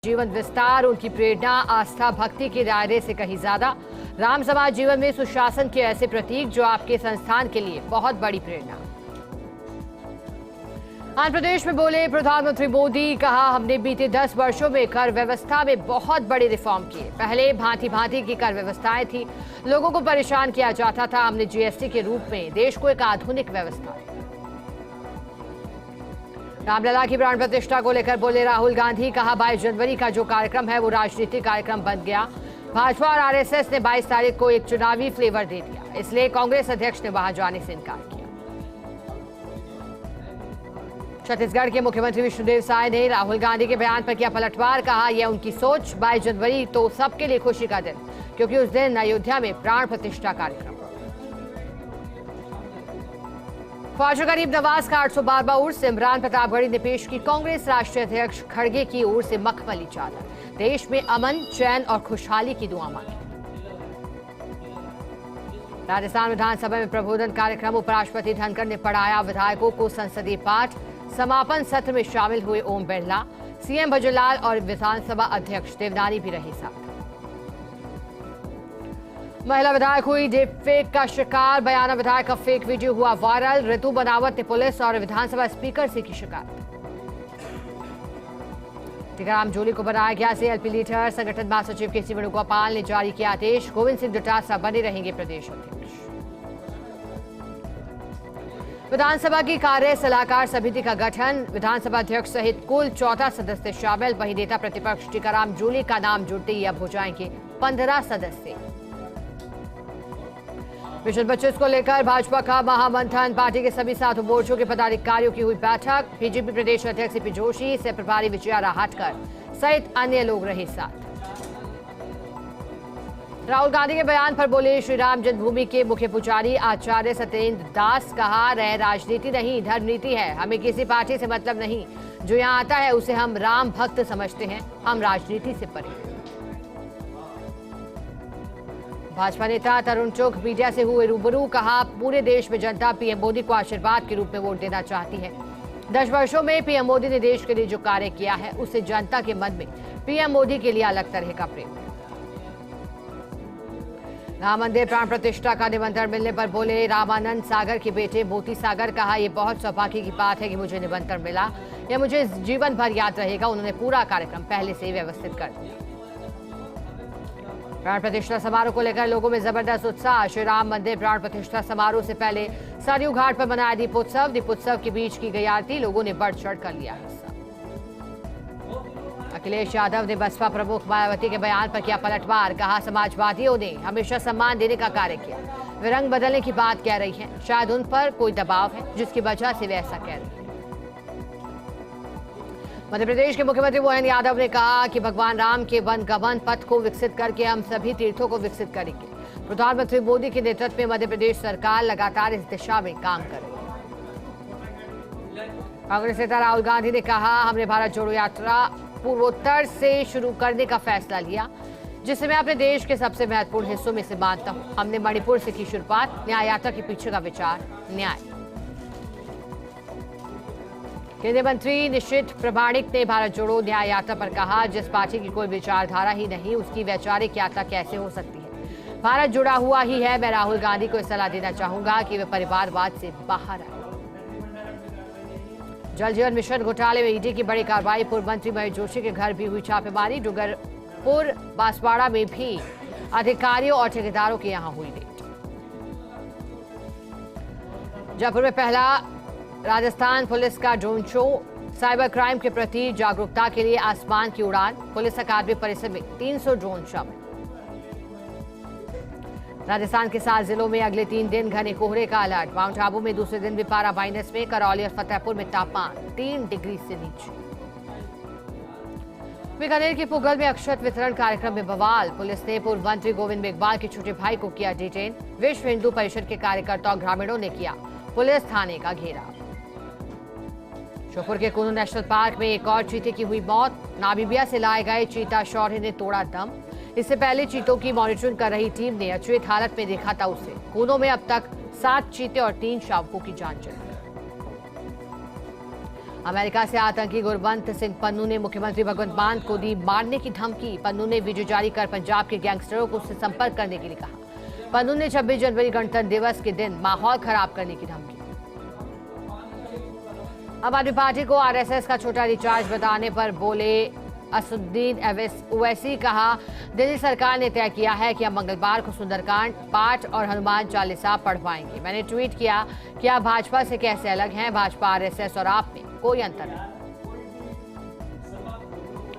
जीवन विस्तार उनकी प्रेरणा आस्था भक्ति के दायरे से कहीं ज्यादा। राम समाज जीवन में सुशासन के ऐसे प्रतीक जो आपके संस्थान के लिए बहुत बड़ी प्रेरणा। आंध्र प्रदेश में बोले प्रधानमंत्री मोदी, कहा हमने बीते 10 वर्षों में कर व्यवस्था में बहुत बड़े रिफॉर्म किए। पहले भांति भांति की कर व्यवस्थाएं थी, लोगों को परेशान किया जाता था। हमने जीएसटी के रूप में देश को एक आधुनिक व्यवस्था। रामलला की प्राण प्रतिष्ठा को लेकर बोले राहुल गांधी, कहा 22 जनवरी का जो कार्यक्रम है वो राजनीतिक कार्यक्रम बन गया। भाजपा और आरएसएस ने 22 तारीख को एक चुनावी फ्लेवर दे दिया, इसलिए कांग्रेस अध्यक्ष ने वहां जाने से इनकार किया। छत्तीसगढ़ के मुख्यमंत्री विष्णुदेव साय ने राहुल गांधी के बयान पर किया पलटवार, कहा यह उनकी सोच। 22 जनवरी तो सबके लिए खुशी का दिन, क्योंकि उस दिन अयोध्या में प्राण प्रतिष्ठा कार्यक्रम। ख्वाजा गरीब नवाज का 812वां उर्स इमरान प्रतापगढ़ी ने पेश की। कांग्रेस राष्ट्रीय अध्यक्ष खड़गे की ओर से मखमली चादर, देश में अमन चैन और खुशहाली की दुआ मांगी। राजस्थान विधानसभा में प्रबोधन कार्यक्रम, उपराष्ट्रपति धनखड़ ने पढ़ाया विधायकों को संसदीय पाठ। समापन सत्र में शामिल हुए ओम बिरला, सीएम भजनलाल और विधानसभा अध्यक्ष देवनानी भी रहे साथ। महिला विधायक हुई डीपफेक का शिकार, बयाना विधायक का फेक वीडियो हुआ वायरल। ऋतु बनावत ने पुलिस और विधानसभा स्पीकर से की शिकायत। टीकाराम जूली को बनाया गया सीएलपी लीडर, संगठन महासचिव केसी वेणुगोपाल ने जारी किया आदेश। गोविंद सिंह डोटासरा बने रहेंगे प्रदेश अध्यक्ष। विधानसभा की कार्य सलाहकार समिति का गठन, विधानसभा अध्यक्ष सहित कुल 14 सदस्य शामिल। वहीं नेता प्रतिपक्ष टीकाराम जूली का नाम जुड़ते ही अब हो जाएंगे 15 सदस्य। मिशन 25 को लेकर भाजपा का महामंथन, पार्टी के सभी 7 मोर्चों के पदाधिकारियों की हुई बैठक। बीजेपी प्रदेश अध्यक्ष सीपी जोशी, से प्रभारी विजया राहटकर सहित अन्य लोग रहे साथ। राहुल गांधी के बयान पर बोले श्री राम जन्मभूमि के मुख्य पुजारी आचार्य सत्येंद्र दास, कहा रह राजनीति नहीं धर्म नीति है। हमें किसी पार्टी से मतलब नहीं, जो यहाँ आता है उसे हम राम भक्त समझते हैं। हम राजनीति से परे। भाजपा नेता तरुण चुघ मीडिया से हुए रूबरू, कहा पूरे देश में जनता पीएम मोदी को आशीर्वाद के रूप में वोट देना चाहती है। 10 वर्षों में पीएम मोदी ने देश के लिए जो कार्य किया है उससे जनता के मन में पीएम मोदी के लिए अलग तरह का प्रेम। राम मंदिर प्राण प्रतिष्ठा का निमंत्रण मिलने पर बोले रामानंद सागर के बेटे मोती सागर, कहा यह बहुत सौभाग्य की बात है कि मुझे निमंत्रण मिला। यह मुझे जीवन भर याद रहेगा। उन्होंने पूरा कार्यक्रम पहले से व्यवस्थित कर दिया। प्राण प्रतिष्ठा समारोह को लेकर लोगों में जबरदस्त उत्साह। श्री राम मंदिर प्राण प्रतिष्ठा समारोह से पहले सरयू घाट पर मनाया दीपोत्सव। दीपोत्सव के बीच की गई आरती, लोगों ने बढ़ चढ़ कर लिया हिस्सा। अखिलेश यादव ने बसपा प्रमुख मायावती के बयान पर किया पलटवार, कहा समाजवादियों ने हमेशा सम्मान देने का कार्य किया। वे रंग बदलने की बात कह रही हैं, शायद उन पर कोई दबाव है जिसकी वजह से वे ऐसा कह रही हैं। मध्य प्रदेश के मुख्यमंत्री मोहन यादव ने कहा कि भगवान राम के वन गमन पथ को विकसित करके हम सभी तीर्थों को विकसित करेंगे। प्रधानमंत्री मोदी के नेतृत्व में मध्य प्रदेश सरकार लगातार इस दिशा में काम कर रही है। कांग्रेस नेता राहुल गांधी ने कहा हमने भारत जोड़ो यात्रा पूर्वोत्तर से शुरू करने का फैसला लिया, जिसे मैं अपने देश के सबसे महत्वपूर्ण हिस्सों में से मानता हूँ। हमने मणिपुर से की शुरुआत। न्याय यात्रा के पीछे का विचार न्याय। केंद्रीय मंत्री निशित प्रामाणिक ने भारत जोड़ो न्याय यात्रा पर कहा जिस पार्टी की कोई विचारधारा ही नहीं उसकी वैचारिक यात्रा कैसे हो सकती है। भारत जुड़ा हुआ ही है। मैं राहुल गांधी को सलाह देना चाहूंगा कि वे परिवारवाद से बाहर आए। जल जीवन मिशन घोटाले में ईडी की बड़ी कार्रवाई, पूर्व मंत्री महेश जोशी के घर भी हुई छापेमारी। डूंगरपुर बांसवाड़ा में भी अधिकारियों और ठेकेदारों के यहां हुई रेड। जयपुर में पहला राजस्थान पुलिस का ड्रोन शो, साइबर क्राइम के प्रति जागरूकता के लिए आसमान की उड़ान। पुलिस अकादमी परिसर में 300 ड्रोन शामिल। राजस्थान के 7 जिलों में अगले 3 दिन घने कोहरे का अलर्ट। माउंट आबू में दूसरे दिन भी पारा माइनस में। करौली और फतेहपुर में तापमान 3 डिग्री से नीचे। बीकानेर के पुगल में अक्षत वितरण कार्यक्रम में बवाल। पुलिस ने पूर्व मंत्री गोविंद मेघवाल के छोटे भाई को किया डिटेन। विश्व हिंदू परिषद के कार्यकर्ताओं ग्रामीणों ने किया पुलिस थाने का घेराव। श्योपुर के कुनू नेशनल पार्क में एक और चीते की हुई मौत। नामीबिया से लाए गए चीता शौर्य ने तोड़ा दम। इससे पहले चीतों की मॉनिटरिंग कर रही टीम ने अचेत हालत में देखा था उसे। कुनू में अब तक 7 चीते और 3 शावकों की जान चली। अमेरिका से आतंकी गुरबंत सिंह पन्नू ने मुख्यमंत्री भगवंत मान को दी मारने की धमकी। पन्नू ने वीडियो जारी कर पंजाब के गैंगस्टरों को उससे संपर्क करने के लिए कहा। पन्नू ने 26 जनवरी गणतंत्र दिवस के दिन माहौल खराब करने की धमकी। आम आदमी पार्टी को आरएसएस का छोटा रिचार्ज बताने पर बोले असुद्दीन ओवैसी। कहा, दिल्ली सरकार ने तय किया है कि हम मंगलवार को सुंदरकांड पाठ और हनुमान चालीसा पढ़ पाएंगे। मैंने ट्वीट किया कि आप भाजपा से कैसे अलग हैं, भाजपा आरएसएस और आप में कोई अंतर नहीं।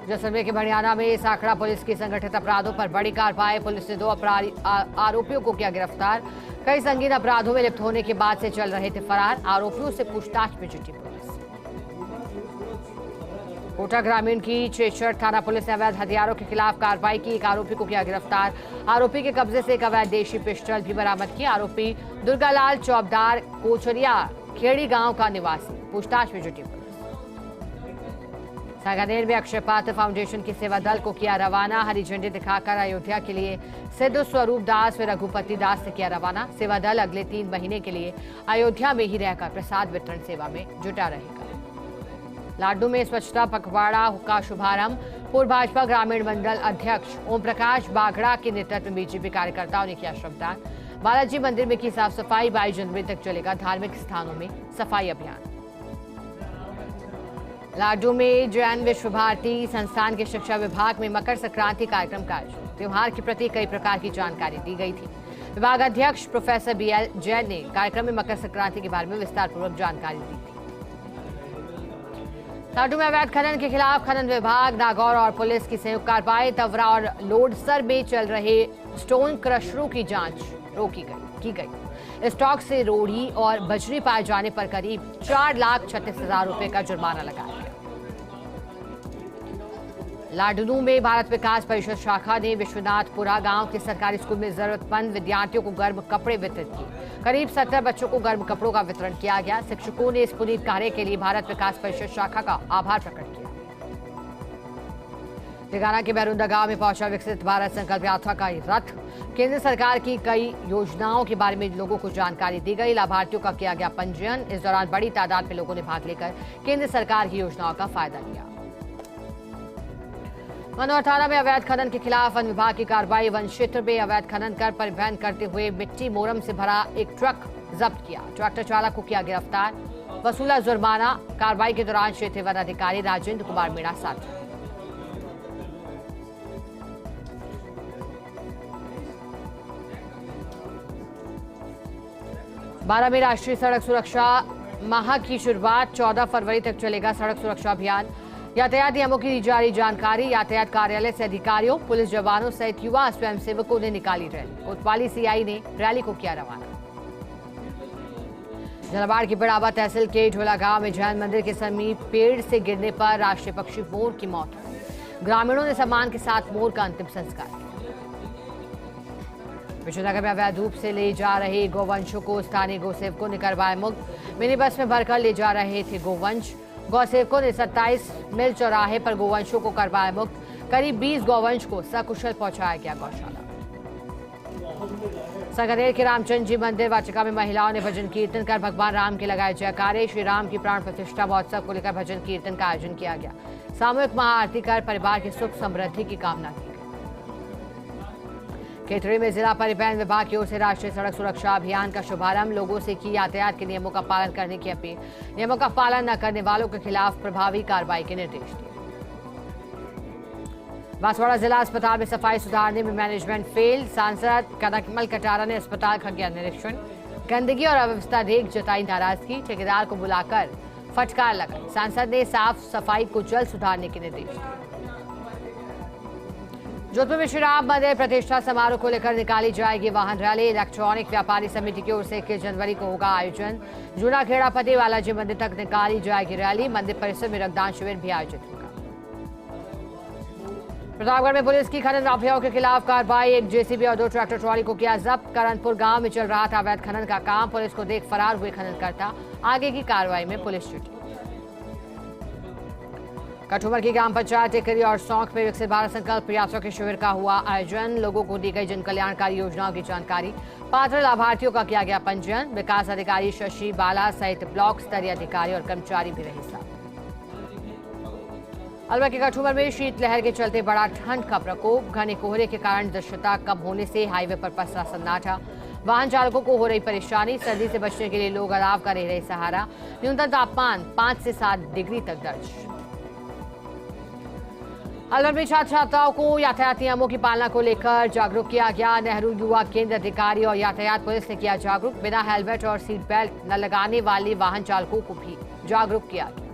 जैसलमेर के भड़ियाना में साखड़ा पुलिस की संगठित अपराधों पर बड़ी कार्रवाई। पुलिस ने 2 आरोपियों को किया गिरफ्तार। कई संगीन अपराधों में लिप्त होने के बाद से चल रहे थे फरार। आरोपियों से पूछताछ में जुटी पुलिस। कोटा ग्रामीण की चेचड़ थाना पुलिस ने अवैध हथियारों के खिलाफ कार्रवाई की। एक आरोपी को किया गिरफ्तार। आरोपी के कब्जे से एक अवैध देशी पिस्टल भी बरामद की। आरोपी दुर्गालाल चौबदार कोचरिया खेड़ी गांव का निवासी। पूछताछ में जुटी पुलिस। सांगानेर में अक्षय पात्र फाउंडेशन की सेवा दल को किया रवाना। हरी झंडी दिखाकर अयोध्या के लिए सिद्ध स्वरूप दास व रघुपति दास से किया रवाना। सेवा दल अगले 3 महीने के लिए अयोध्या में ही रहकर प्रसाद वितरण सेवा में जुटा रहेगा। लाडू में स्वच्छता पखवाड़ा का शुभारंभ। पूर्व भाजपा ग्रामीण मंडल अध्यक्ष ओम प्रकाश बाघड़ा के नेतृत्व में बीजेपी कार्यकर्ताओं ने किया श्रमदान। बालाजी मंदिर में की साफ सफाई। 22 जनवरी तक चलेगा धार्मिक स्थानों में सफाई अभियान। लाडू में जैन विश्व भारती संस्थान के शिक्षा विभाग में मकर संक्रांति कार्यक्रम का आयोजन। त्योहार के प्रति कई प्रकार की जानकारी दी गई थी। विभाग अध्यक्ष प्रोफेसर BL जैन ने कार्यक्रम में मकर संक्रांति के बारे में विस्तार पूर्वक जानकारी दी थी। लाडू में अवैध खनन के खिलाफ खनन विभाग, नागौर और पुलिस की संयुक्त कार्रवाई। तवरा और लोडसर में चल रहे स्टोन क्रशरों की जांच की गई। स्टॉक से रोड़ी और बजरी पाए जाने पर करीब 4,36,000 रुपए का जुर्माना लगाया गया। लाडनू में भारत विकास परिषद शाखा ने विश्वनाथपुरा गांव के सरकारी स्कूल में जरूरतमंद विद्यार्थियों को गर्म कपड़े वितरित किए। करीब 17 बच्चों को गर्म कपड़ों का वितरण किया गया। शिक्षकों ने इस पुनीत कार्य के लिए भारत विकास परिषद शाखा का आभार प्रकट किया। तेलंगाना के बैरुंडा गांव में पहुंचा विकसित भारत संकल्प यात्रा का रथ। केंद्र सरकार की कई योजनाओं के बारे में लोगों को जानकारी दी गई। लाभार्थियों का किया गया पंजीयन। इस दौरान बड़ी तादाद में लोगों ने भाग लेकर केंद्र सरकार की योजनाओं का फायदा लिया। मनोहर थाना में अवैध खनन के खिलाफ वन विभाग की कार्रवाई। वन क्षेत्र में अवैध खनन कर परिवहन करते हुए मिट्टी मोरम से भरा एक ट्रक जब्त किया। ट्रैक्टर चालक को किया गिरफ्तार। वसूला जुर्माना। कार्रवाई के दौरान क्षेत्रीय वन अधिकारी राजेंद्र कुमार मीणा साथ। बारह में राष्ट्रीय सड़क सुरक्षा माह की शुरुआत। 14 फरवरी तक चलेगा सड़क सुरक्षा अभियान। यातायात नियमों की दी जारी जानकारी। यातायात कार्यालय से अधिकारियों, पुलिस जवानों सहित युवा स्वयंसेवकों ने निकाली रैली। कोतवाली CI ने रैली को किया रवाना। झालावाड़ की बिड़ावा तहसील के ढोला गांव में जैन मंदिर के समीप पेड़ से गिरने पर राष्ट्रीय पक्षी मोर की मौत हुई। ग्रामीणों ने सम्मान के साथ मोर का अंतिम संस्कार किया। विजयनगर में अवैध रूप से ले जा रहे गौवंशों को स्थानीय गौसेवकों ने करवाया मुक्त। मिनी बस में भरकर ले जा रहे थे गौवंश। गौसेवकों ने 27 मिल चौराहे पर गौवंशों को करवाया मुक्त। करीब 20 गौवंश को सकुशल पहुंचाया गया गौशाला। सांगानेर के रामचंद्र जी मंदिर वाटिका में महिलाओं ने भजन कीर्तन कर भगवान राम के लगाए जयकारे। श्री राम की प्राण प्रतिष्ठा महोत्सव को लेकर भजन कीर्तन का आयोजन किया गया। सामूहिक महाआरती कर परिवार की सुख समृद्धि की कामना की गई। केतड़ी में जिला परिवहन विभाग की ओर से राष्ट्रीय सड़क सुरक्षा अभियान का शुभारंभ। लोगों से की यातायात के नियमों का पालन करने की अपील। नियमों का पालन न करने वालों के खिलाफ प्रभावी कार्रवाई के निर्देश दिए। बांसवाड़ा जिला अस्पताल में सफाई सुधारने में मैनेजमेंट फेल। सांसद कनकमल कटारा ने अस्पताल का किया निरीक्षण। गंदगी और अव्यवस्था देख जताई नाराजगी। ठेकेदार को बुलाकर फटकार लगाई। सांसद ने साफ सफाई को जल्द सुधारने के निर्देश दिए। जोधपुर में श्री राम मंदिर प्रतिष्ठा समारोह को लेकर निकाली जाएगी वाहन रैली। इलेक्ट्रॉनिक व्यापारी समिति की ओर से 21 जनवरी को होगा आयोजन। जूना खेड़ा पति बालाजी मंदिर तक निकाली जाएगी रैली। मंदिर परिसर में रक्तदान शिविर भी आयोजित होगा। प्रतापगढ़ में पुलिस की खनन माफियाओं के खिलाफ कार्रवाई। एक JCB और 2 ट्रैक्टर ट्रॉली को किया जब्त। करनपुर गांव में चल रहा था अवैध खनन का काम। पुलिस को देख फरार हुए खननकर्ता। आगे की कार्रवाई में पुलिस जुटी। कठुमर की ग्राम पंचायत टिकरी और सौंख में विकसित भारत संकल्प यात्रा के शिविर का हुआ आयोजन। लोगों को दी गई जन कल्याणकारी योजनाओं की जानकारी। पात्र लाभार्थियों का किया गया पंजीयन। विकास अधिकारी शशि बाला सहित ब्लॉक स्तरीय अधिकारी और कर्मचारी भी रहे साथ। अलवर के कठुमर में शीतलहर के चलते बड़ा ठंड का प्रकोप। घने कोहरे के कारण दृश्यता कम होने से हाईवे पर पसरा सन्नाटा। वाहन चालकों को हो रही परेशानी। सर्दी से बचने के लिए लोग अलाव का ले रहे सहारा। न्यूनतम तापमान 5 से 7 डिग्री तक दर्ज। अलवर में छात्र छात्राओं को यातायात नियमों की पालना को लेकर जागरूक किया गया। नेहरू युवा केंद्र अधिकारी और यातायात पुलिस ने किया जागरूक। बिना हेलमेट और सीट बेल्ट न लगाने वाले वाहन चालकों को भी जागरूक किया गया।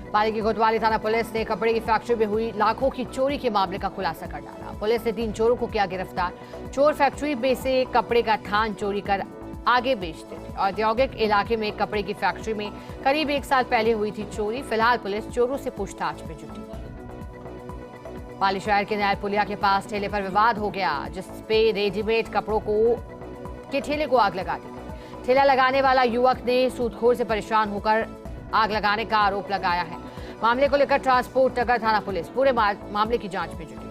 पाली की कोतवाली थाना पुलिस ने कपड़े की फैक्ट्री में हुई लाखों की चोरी के मामले का खुलासा कर डाला। पुलिस ने 3 चोरों को किया गिरफ्तार। चोर फैक्ट्री में से कपड़े का थान चोरी कर आगे बेचते थे। औद्योगिक इलाके में कपड़े की फैक्ट्री में करीब 1 साल पहले हुई थी चोरी। फिलहाल पुलिस चोरों से पूछताछ में जुटी। पाली शहर के नयल पुलिया के पास ठेले पर विवाद हो गया, जिसपे रेडीमेड कपड़ों के ठेले को आग लगा दी। ठेला लगाने वाला युवक ने सूदखोर से परेशान होकर आग लगाने का आरोप लगाया है। मामले को लेकर ट्रांसपोर्ट नगर थाना पुलिस पूरे मामले की जांच में जुटी है।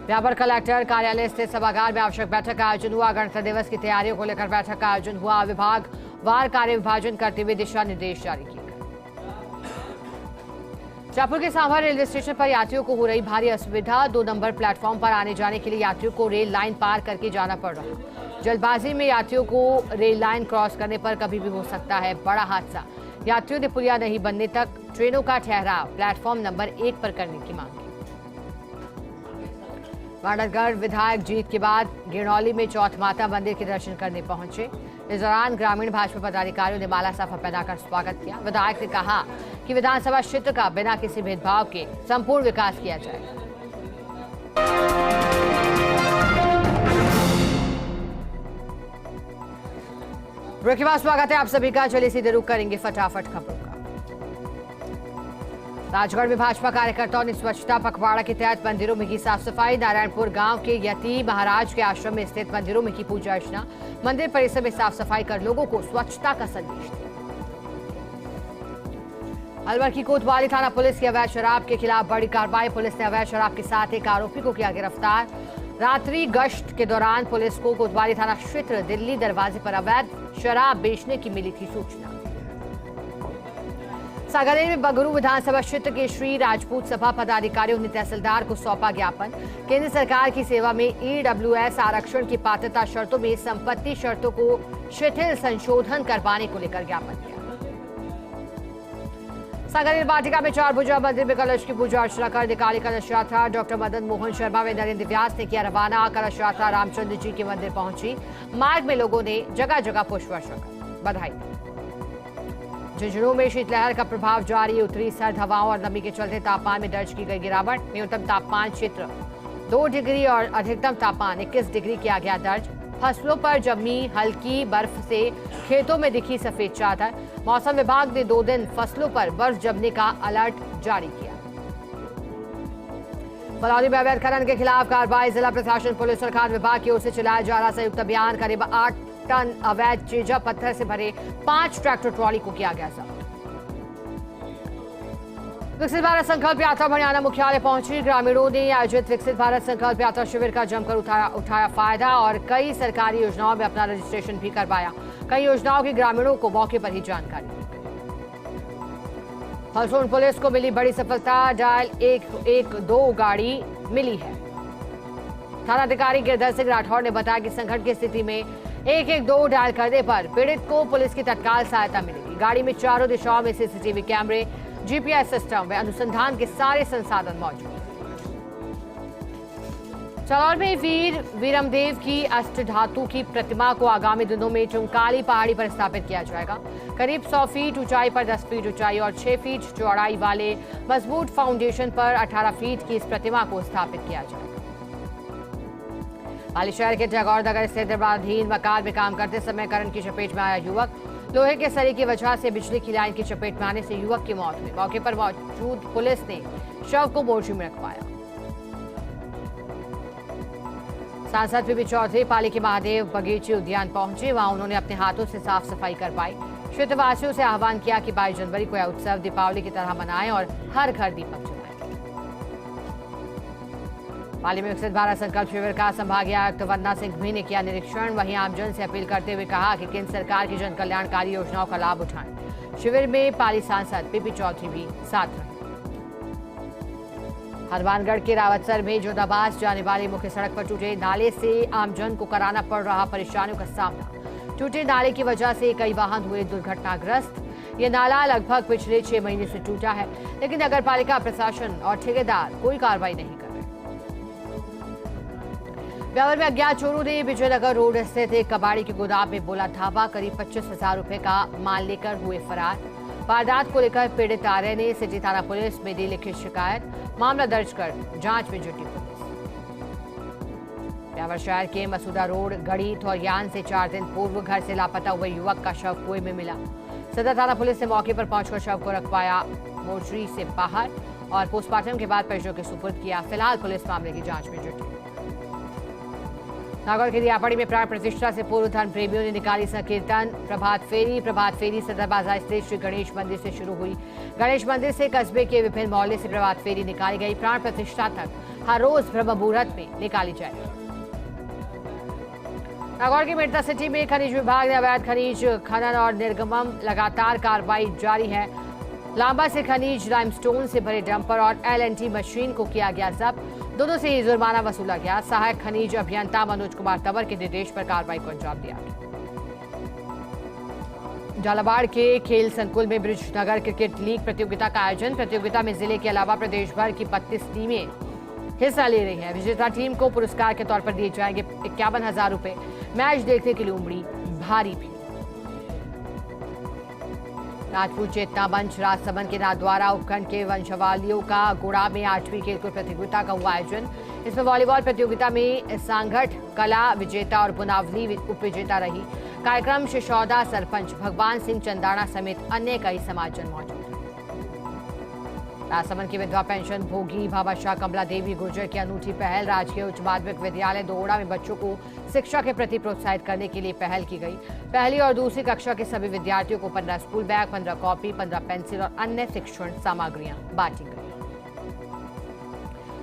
यहाँ पर कलेक्टर कार्यालय स्थित सभागार में आवश्यक बैठक का आयोजन हुआ। गणतंत्र दिवस की तैयारियों को लेकर बैठक का आयोजन हुआ। विभाग वार कार्य विभाजन करते हुए दिशा निर्देश जारी किए गए। जयपुर के सांभर रेलवे स्टेशन पर यात्रियों को हो रही भारी असुविधा। 2 नंबर प्लेटफॉर्म पर आने जाने के लिए यात्रियों को रेल लाइन पार करके जाना पड़ रहा। जल्दबाजी में यात्रियों को रेल लाइन क्रॉस करने पर कभी भी हो सकता है बड़ा हादसा। यात्रियों ने पुलिया नहीं बनने तक ट्रेनों का ठहराव प्लेटफॉर्म नंबर 1 पर करने की मांग की। वाडरगढ़ विधायक जीत के बाद गिरनौली में चौथ माता मंदिर के दर्शन करने पहुंचे। इस दौरान ग्रामीण भाजपा पदाधिकारियों ने माला साफा पहनाकर स्वागत किया। विधायक ने कहा कि विधानसभा क्षेत्र का बिना किसी भेदभाव के संपूर्ण विकास किया जाएगा। ब्रेक के बाद स्वागत है आप सभी का। चलिए सीधे रुक करेंगे फटाफट खबरों का। राजगढ़ में भाजपा कार्यकर्ताओं ने स्वच्छता पखवाड़ा के तहत मंदिरों में की साफ सफाई। नारायणपुर गांव के यती महाराज के आश्रम में स्थित मंदिरों में की पूजा अर्चना। मंदिर परिसर में साफ सफाई कर लोगों को स्वच्छता का संदेश दिया। अलवर की कोतवाली थाना पुलिस की अवैध शराब के खिलाफ बड़ी कार्रवाई। पुलिस ने अवैध शराब के साथ एक आरोपी को किया गिरफ्तार। रात्रि गश्त के दौरान पुलिस को कोतवाली थाना क्षेत्र दिल्ली दरवाजे पर अवैध शराब बेचने की मिली थी सूचना। सागरदेव में बगरू विधानसभा क्षेत्र के श्री राजपूत सभा पदाधिकारियों ने तहसीलदार को सौंपा ज्ञापन। केंद्र सरकार की सेवा में ईडब्ल्यूएस आरक्षण की पात्रता शर्तों में संपत्ति शर्तों को शिथिल संशोधन करवाने को लेकर ज्ञापन दिया। सागरदेव वाटिका में 4 भुजा मंदिर में कलश की पूजा अर्चना कर निकाली कलश यात्रा। डॉक्टर मदन मोहन शर्मा व नरेंद्र व्यास ने किया रवाना। कलश यात्रा रामचंद्र जी के मंदिर पहुंची। मार्ग में लोगों ने जगह जगह पुष्प वर्षा कर बधाई दी। झुंझुनू में शीतलहर का प्रभाव जारी। उत्तरी सर्द हवाओं और नमी के चलते तापमान में दर्ज की गई गिरावट। न्यूनतम तापमान क्षेत्र 2 डिग्री और अधिकतम तापमान 21 डिग्री किया गया दर्ज। फसलों पर जमी हल्की बर्फ से खेतों में दिखी सफेद चादर। मौसम विभाग ने 2 दिन फसलों पर बर्फ जमने का अलर्ट जारी किया। बलौदी में अवैध खनन के खिलाफ कार्रवाई। जिला प्रशासन पुलिस और खान विभाग की ओर से चलाया जा रहा संयुक्त अभियान। करीब 8 टन अवैध चेजा पत्थर से भरे 5 ट्रैक्टर ट्रॉली को किया गया जब्त। विकसित भारत संकल्प यात्रा हरियाणा मुख्यालय पहुंची। ग्रामीणों ने आयोजित विकसित भारत संकल्प यात्रा शिविर का जमकर उठाया फायदा और कई सरकारी योजनाओं में अपना रजिस्ट्रेशन भी करवाया। कई योजनाओं की ग्रामीणों को मौके पर ही जानकारी दी। हलसोन पुलिस को मिली बड़ी सफलता। डायल 112 गाड़ी मिली है। थानाधिकारी गिरधर सिंह राठौर ने बताया कि संकट की स्थिति में 112 डायल करने पर पीड़ित को पुलिस की तत्काल सहायता मिलेगी। गाड़ी में चारों दिशाओं में सीसीटीवी कैमरे, जीपीएस सिस्टम व अनुसंधान के सारे संसाधन मौजूद हैं। चलौर में वीर वीरमदेव की अष्टधातु की प्रतिमा को आगामी दिनों में चुंकाली पहाड़ी पर स्थापित किया जाएगा। करीब 100 फीट ऊंचाई पर 10 फीट ऊंचाई और 6 फीट चौड़ाई वाले मजबूत फाउंडेशन पर 18 फीट की इस प्रतिमा को स्थापित किया जाएगा। पाली शहर के टैगोर नगर स्थित निर्माणाधीन मकान में काम करते समय करंट की चपेट में आया युवक। लोहे के सरी की वजह से बिजली की लाइन की चपेट में आने से युवक की मौत हुई। मौके पर मौजूद पुलिस ने शव को मोर्चरी में रखवाया। सांसद पीपी चौधरी पाली के महादेव बगीचे उद्यान पहुंचे। वहां उन्होंने अपने हाथों से साफ सफाई करवाई। क्षेत्रवासियों से आह्वान किया कि 22 जनवरी को यह उत्सव दीपावली की तरह मनाएं और हर घर दीपक जलाएं। पाली में विकसित भारत संकल्प शिविर का संभागीय आयुक्त वंदना सिंह भी ने किया निरीक्षण। वहीं आमजन से अपील करते हुए कहा कि केंद्र सरकार की जन कल्याणकारी योजनाओं का लाभ उठाएं। शिविर में पाली सांसद पीपी चौधरी भी साथ रहे। हनुमानगढ़ के रावतसर में जोधाबाद जाने वाली मुख्य सड़क पर टूटे नाले से आमजन को कराना पड़ रहा परेशानियों का सामना। टूटे नाले की वजह से कई वाहन हुए दुर्घटनाग्रस्त। ये नाला लगभग पिछले 6 महीने से टूटा है, लेकिन नगर पालिका प्रशासन और ठेकेदार कोई कार्रवाई नहीं कर रहे। ब्यावर में अज्ञात चोरों ने विजयनगर रोड स्थित एक कबाड़ी के गोदाम में बोला धावा। करीब 25,000 रुपए का माल लेकर हुए फरार। वारदात को लेकर पीड़ित आर्य ने सिटी थाना पुलिस में दी लिखित शिकायत। मामला दर्ज कर जांच में जुटी पुलिस। ब्यावर शहर के मसूदा रोड गढ़ी थौरियान से 4 दिन पूर्व घर से लापता हुए युवक का शव कुएं में मिला। सदर थाना पुलिस ने मौके पर पहुंचकर शव को रखवाया मोर्चरी से बाहर और पोस्टमार्टम के बाद परिजनों के सुपुर्द किया। फिलहाल पुलिस मामले की जांच में जुटी। नागौर के दियापड़ी में प्राण प्रतिष्ठा से पूर्व धर्म प्रेमियों ने निकाली संकीर्तन प्रभात फेरी सदर बाजार स्थित श्री गणेश मंदिर से शुरू हुई। गणेश मंदिर से कस्बे के विभिन्न मोहल्ले से प्रभात फेरी निकाली गई। प्राण प्रतिष्ठा तक हर रोज ब्रह्म मुहूर्त में निकाली जाएगी। नागौर के मेडता सिटी में खनिज विभाग ने अवैध खनिज खनन और निर्गमन लगातार कार्रवाई जारी है। लांबा से खनिज लाइमस्टोन से भरे डंपर और LNT मशीन को किया गया जब्त। दोनों से ही जुर्माना वसूला गया। सहायक खनिज अभियंता मनोज कुमार तंवर के निर्देश पर कार्रवाई को अंजाम दिया। झालावाड़ के खेल संकुल में ब्रिज नगर क्रिकेट लीग प्रतियोगिता का आयोजन। प्रतियोगिता में जिले के अलावा प्रदेश भर की 32 टीमें हिस्सा ले रही हैं। विजेता टीम को पुरस्कार के तौर पर दिए जाएंगे 51,000 रुपए। मैच देखने के लिए उमड़ी भारी भीड़। राजपूत चेतना मंच राजसमंद के द्वारा उपखंड के वंशावलियों का गुड़ा में 8वीं खेलकूद प्रतियोगिता का हुआ आयोजन। इसमें वॉलीबॉल प्रतियोगिता में सांगठ कला विजेता और बुनावली उप विजेता रही। कार्यक्रम शिशौदा सरपंच भगवान सिंह चंदाना समेत अन्य कई समाजजन मौजूद। राजसमंद की विधवा पेंशन भोगी भामाशाह कमला देवी गुर्जर की अनूठी पहल। राजकीय उच्च माध्यमिक विद्यालय दोहड़ा में बच्चों को शिक्षा के प्रति प्रोत्साहित करने के लिए पहल की गई। पहली और दूसरी कक्षा के सभी विद्यार्थियों को 15 स्कूल बैग, 15 कॉपी, 15 पेंसिल और अन्य शिक्षण सामग्रियां बांटी गई।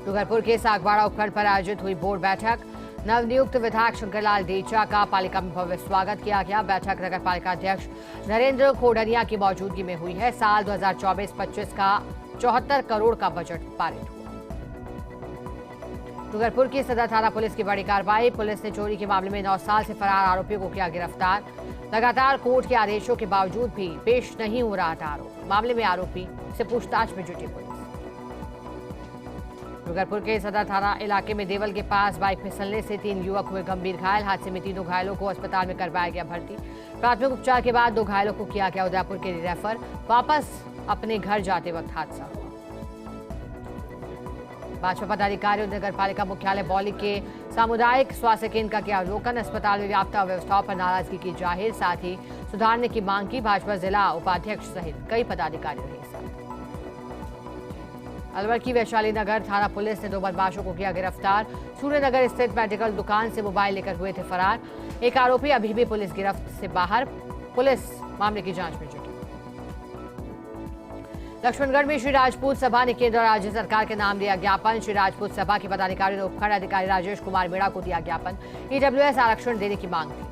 डूंगरपुर के सागवाड़ा उपखंड पर आयोजित हुई बोर्ड बैठक। नवनियुक्त विधायक शंकरलाल देचा का पालिका में भव्य स्वागत किया गया। बैठक नगर पालिका अध्यक्ष नरेंद्र खोडरिया की मौजूदगी में हुई है। साल 2024-25 का 74 करोड़ का बजट पारित हुआ। डूंगरपुर की सदर थाना पुलिस की बड़ी कार्रवाई। पुलिस ने चोरी के मामले में 9 साल से फरार आरोपियों को किया गिरफ्तार। लगातार कोर्ट के आदेशों के बावजूद भी पेश नहीं हो रहा था आरोप। मामले में आरोपी से पूछताछ में जुटी पुलिस। डूंगरपुर के सदर थाना इलाके में देवल के पास बाइक फिसलने से 3 युवक हुए गंभीर घायल। हादसे में तीनों घायलों को अस्पताल में करवाया गया भर्ती। प्राथमिक उपचार के बाद 2 घायलों को किया गया उदयपुर के लिए रेफर। वापस अपने घर जाते वक्त हादसा हुआ। भाजपा पदाधिकारियों ने नगर पालिका मुख्यालय बौली के सामुदायिक स्वास्थ्य केंद्र का किया अवलोकन। अस्पताल में व्याप्त अव्यवस्थाओं पर नाराजगी की जाहिर, साथ ही सुधारने की मांग की। भाजपा जिला उपाध्यक्ष सहित कई पदाधिकारी रहे साथ। अलवर की वैशाली नगर थाना पुलिस ने 2 बदमाशों को किया गिरफ्तार। सूर्यनगर स्थित मेडिकल दुकान से मोबाइल लेकर हुए थे फरार। एक आरोपी अभी भी पुलिस गिरफ्त से बाहर। पुलिस मामले की जांच में जुटी। लक्ष्मणगढ़ में श्री राजपूत सभा ने केंद्र और राज्य सरकार के नाम दिया ज्ञापन। श्री राजपूत सभा के पदाधिकारियों ने उपखंड अधिकारी राजेश कुमार मीणा को दिया ज्ञापन। EWS आरक्षण देने की मांग थी।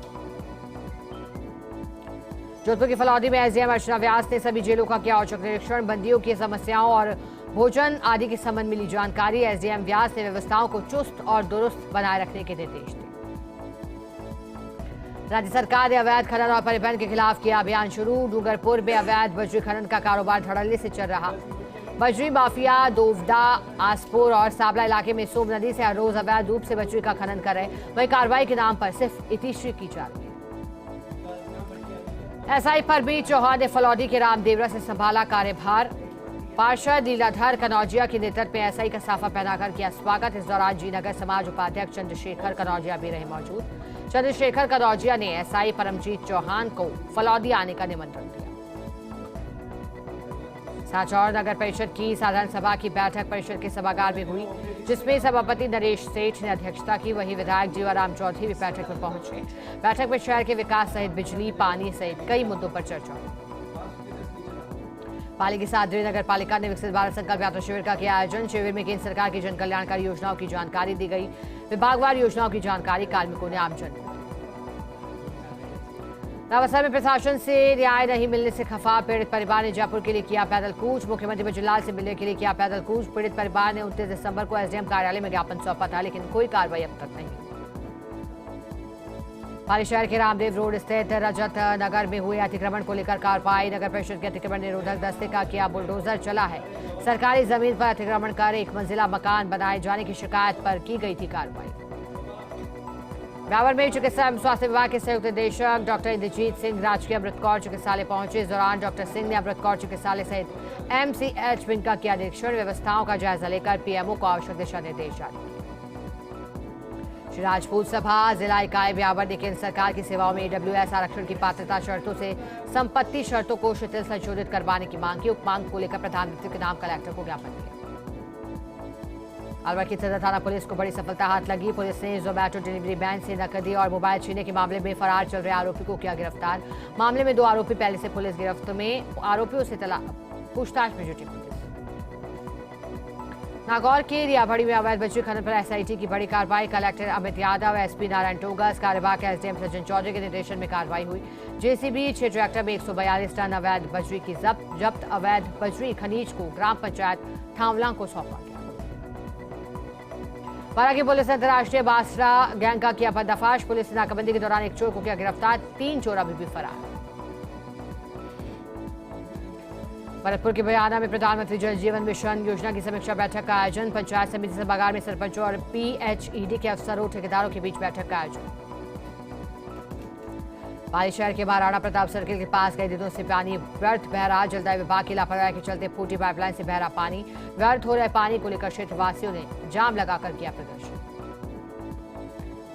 जोधपुर की फलौदी में SDM अर्चना व्यास ने सभी जेलों का किया औचक निरीक्षण। बंदियों की समस्याओं और भोजन आदि के संबंध मिली जानकारी। SDM व्यास ने व्यवस्थाओं को चुस्त और दुरुस्त बनाए रखने के निर्देश दिए। राज्य सरकार ने अवैध खनन और परिवहन के खिलाफ किया अभियान शुरू। डूंगरपुर में अवैध बजरी खनन का कारोबार धड़ल्ले से चल रहा। बजरी माफिया दोवदा, आसपुर और साबला इलाके में सोम नदी से हर रोज अवैध रूप से बजरी का खनन कर रहे। वहीं कार्रवाई के नाम पर सिर्फ इतिश्री की जा रही है। SI परमीत चौहान ने फलौदी के रामदेवरा से संभाला कार्यभार। पार्षद लीलाधर कनौजिया के नेतृत्व में SI का साफा पहनाकर किया स्वागत। इस दौरान जीनगर समाज उपाध्यक्ष चंद्रशेखर कनौजिया भी रहे मौजूद। चंद्रशेखर कनौजिया ने SI परमजीत चौहान को फलौदी आने का निमंत्रण दिया। सांचौर नगर परिषद की साधारण सभा की बैठक परिषद के सभागार में हुई, जिसमें सभापति नरेश सेठ ने अध्यक्षता की। वहीं विधायक जीवाराम चौधरी भी बैठक में पहुंचे। बैठक में शहर के विकास सहित बिजली, पानी सहित कई मुद्दों पर चर्चा हुई। पाली की सादरी नगर पालिका ने विकसित भारत संकल्प यात्रा शिविर का किया आयोजन। शिविर में केंद्र सरकार की जन कल्याणकारी योजनाओं की जानकारी दी गई। विभागवार योजनाओं की जानकारी कार्मिकों ने आमजन को। नवासर में प्रशासन से रियायत नहीं मिलने से खफा पीड़ित परिवार ने जयपुर के लिए किया पैदल कूच। मुख्यमंत्री बजूलाल से मिलने के लिए किया पैदल कूच। पीड़ित परिवार ने 29 दिसंबर को एसडीएम कार्यालय में ज्ञापन सौंपा था, लेकिन कोई कार्रवाई अब तक नहीं। पाली शहर के रामदेव रोड स्थित रजत नगर में हुए अतिक्रमण को लेकर कार्रवाई। नगर परिषद के अतिक्रमण निरोधक दस्ते का किया बुलडोजर चला है। सरकारी जमीन पर अतिक्रमण कर एक मंजिला मकान बनाए जाने की शिकायत पर की गई थी कार्रवाई। ब्यावर में चिकित्सा एवं स्वास्थ्य विभाग के संयुक्त निदेशक डॉक्टर इंद्रजीत सिंह राजकीय अमृत कौर चिकित्सालय पहुंचे। इस दौरान डॉक्टर सिंह ने अमृत कौर चिकित्सालय सहित एमसीएच विंग का किया निरीक्षण। व्यवस्थाओं का जायजा लेकर पीएमओ को आवश्यक दिशा निर्देश जारी किए। श्री राजपूत सभा जिला इकाई ब्यावर ने केंद्र सरकार की सेवाओं में ईडब्ल्यूएस आरक्षण की पात्रता शर्तों से संपत्ति शर्तों को शिथिल संशोधित करवाने की मांग की। उक्त मांग को लेकर प्रधानमंत्री के नाम कलेक्टर को ज्ञापन दिया। अलवर की सदर थाना पुलिस को बड़ी सफलता हाथ लगी। पुलिस ने जोमैटो डिलीवरी वैन से नकदी और मोबाइल छीनने के मामले में फरार चल रहे आरोपी को किया गिरफ्तार। मामले में 2 आरोपी पहले से पुलिस गिरफ्त में। आरोपियों से पूछताछ में जुटी पुलिस। नागौर के रियाभड़ी में अवैध बजरी खनन पर एसआईटी की बड़ी कार्रवाई। कलेक्टर अमित यादव, एसपी नारायण टोगस, कार्यवाहक एसडीएम सज्जन चौधरी के निर्देशन में कार्रवाई हुई। जेसीबी 6 ट्रैक्टर में 142 टन अवैध बजरी की जब्त। अवैध बजरी खनीज को ग्राम पंचायत थावलां को सौंपा गया। पारा की पुलिस ने अंतर्राष्ट्रीय बासरा गैंग का किया पर्दाफाश। पुलिस ने नाकाबंदी के दौरान एक चोर को किया गिरफ्तार। 3 चोर अभी भी फरार। भरतपुर के बयाना में प्रधानमंत्री जल जीवन मिशन योजना की समीक्षा बैठक का आयोजन। पंचायत समिति सभागार में सरपंचों और पीएचईडी के अफसरों ठेकेदारों के बीच बैठक का आयोजन। पाली शहर के महाराणा प्रताप सर्किल के पास कई दिनों से पानी व्यर्थ बह रहा। जलदाय विभाग की लापरवाही के चलते फूटी पाइपलाइन से बह रहा पानी। व्यर्थ हो रहे पानी को लेकर क्षेत्रवासियों ने जाम लगाकर किया प्रदर्शन।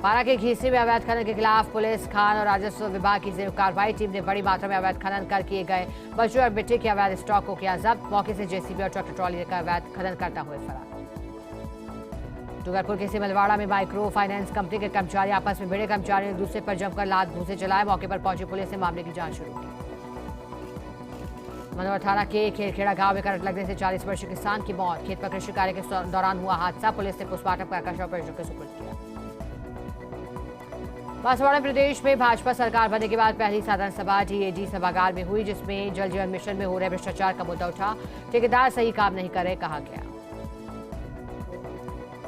पारा के घीसी में अवैध खनन के खिलाफ पुलिस, खान और राजस्व विभाग की संयुक्त कार्रवाई। टीम ने बड़ी मात्रा में अवैध खनन कर किए गए बजरी और मिट्टी के अवैध स्टॉक को किया जब्त। मौके से जेसीबी और ट्रैक्टर ट्रॉली लेकर अवैध खनन करता हुए फरार। डूंगरपुर के सिमलवाड़ा में माइक्रो फाइनेंस कंपनी के कर्मचारी आपस में भिड़े। कर्मचारियों ने एक दूसरे पर जमकर लात घूंसे चलाए। मौके पर पहुंची पुलिस ने मामले की जांच शुरू की। मनोहर थाना के खेरखेड़ा गांव में करंट लगने से 40 वर्षीय किसान की मौत। खेत पर कृषि कार्य के दौरान हुआ हादसा। पुलिस ने पोस्टमार्टम कर शव परिजनों के सुपुर्द किया। बांसवाड़ा प्रदेश में भाजपा सरकार बनने के बाद पहली साधारण सभा टीएडी सभागार में हुई, जिसमें जल जीवन मिशन में हो रहे भ्रष्टाचार का मुद्दा उठा। ठेकेदार सही काम नहीं कर रहे, कहा गया।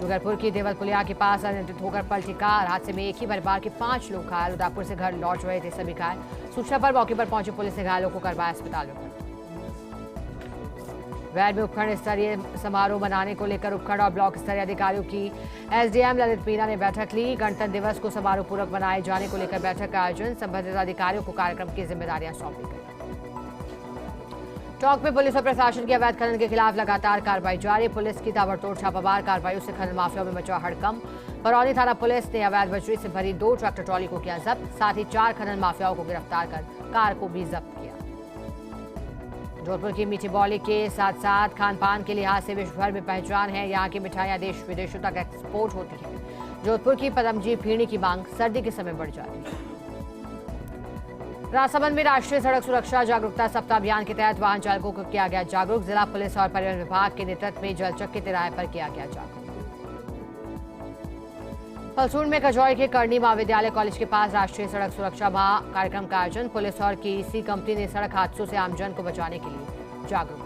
डूंगरपुर की देवल पुलिया के पास अनियंत्रित होकर पलटी कार। हादसे में एक ही परिवार के 5 लोग घायल। उदयपुर से घर लौट रहे थे सभी घायल। सूचना पर मौके पर पहुंची पुलिस ने घायलों को करवाया अस्पताल में भर्ती। वैन में उपखंड स्तरीय समारोह मनाने को लेकर उपखंड और ब्लॉक स्तरीय अधिकारियों की एसडीएम ललित मीना ने बैठक ली। गणतंत्र दिवस को समारोह पूर्वक मनाए जाने को लेकर बैठक का आयोजन। संबंधित अधिकारियों को कार्यक्रम की जिम्मेदारियां सौंपी गई। टोंक में पुलिस और प्रशासन की अवैध खनन के खिलाफ लगातार कार्रवाई जारी। पुलिस की ताबड़तोड़ छापामार कार्रवाइयों से खनन माफियाओं में मचा हड़कंप। बरौनी थाना पुलिस ने अवैध बजरी से भरी 2 ट्रैक्टर ट्रॉली को किया जब्त। साथ ही 4 खनन माफियाओं को गिरफ्तार कर कार को भी जब्त किया। जोधपुर की मीठी बोली के साथ साथ खान पान के लिहाज से विश्व भर में पहचान है। यहाँ की मिठाइयाँ देश विदेशों तक एक्सपोर्ट होती है। जोधपुर की पदमजी फीणी की मांग सर्दी के समय बढ़ जाती है। राजसमंद में राष्ट्रीय सड़क सुरक्षा जागरूकता सप्ताह अभियान के तहत वाहन चालकों को किया गया जागरूक। जिला पुलिस और परिवहन विभाग के नेतृत्व में जलचक के तिराहे पर किया गया जागरूक। फलसून में कजौड़ी के करनी महाविद्यालय कॉलेज के पास राष्ट्रीय सड़क सुरक्षा माह कार्यक्रम का आयोजन। पुलिस और केईसी कंपनी ने सड़क हादसों से आमजन को बचाने के लिए जागरूक